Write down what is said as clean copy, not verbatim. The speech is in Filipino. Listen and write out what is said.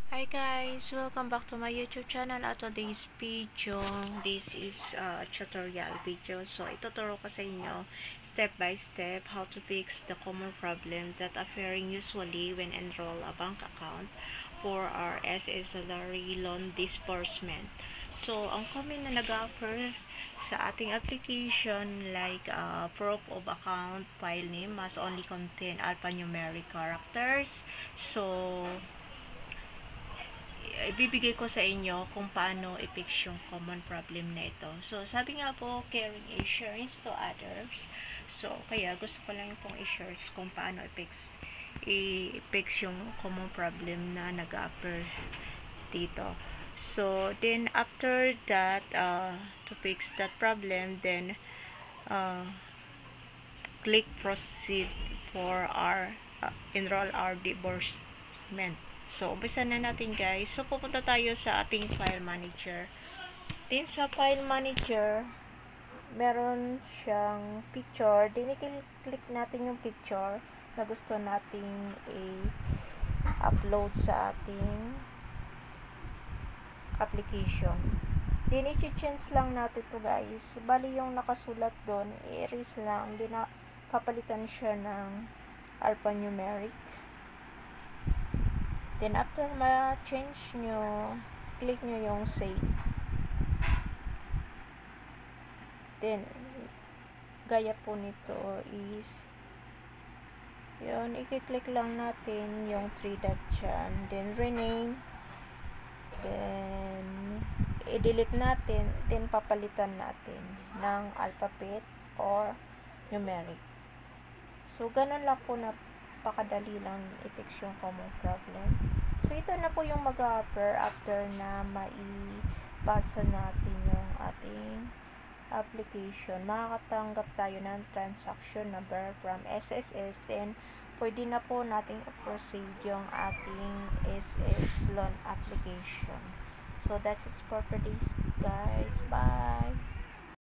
Hi guys, welcome back to my YouTube channel. At today's video, this is a tutorial video. So ituturo ko sa inyo step by step how to fix the common problem that appearing usually when enroll a bank account for our SS salary loan disbursement. So ang common na nag-offer sa ating application like proof of account file name must only contain alphanumeric characters. So ibibigay ko sa inyo kung paano i-fix yung common problem na ito. So, sabi nga po, caring assurance to others. So, kaya gusto ko lang pong i-share kung paano i-fix yung common problem na nag-upper dito. So, then after that, to fix that problem, then click proceed for our enroll our disbursement. So, umpisa na natin guys. So, pupunta tayo sa ating file manager. Then, sa file manager, meron siyang picture. Then, i-click natin yung picture na gusto nating i-upload sa ating application. Then, i-change lang natin to guys. Bali, yung nakasulat doon, i-erase lang. Then, papalitan siya ng alphanumeric. Then, after ma-change nyo, click nyo yung save. Then, gaya po nito is, yun, i-click lang natin yung 3 dot dyan. Then, rename. Then, i-delete natin. Then, papalitan natin ng alphabet or numeric. So, ganun lang po na pakadali lang i-fix yung common problem. So, ito na po yung mag-offer after na maipasa natin yung ating application. Makakatanggap tayo ng transaction number from SSS. Then, pwede na po nating i-proceed yung ating SS loan application. So, that's it for today's guys. Bye!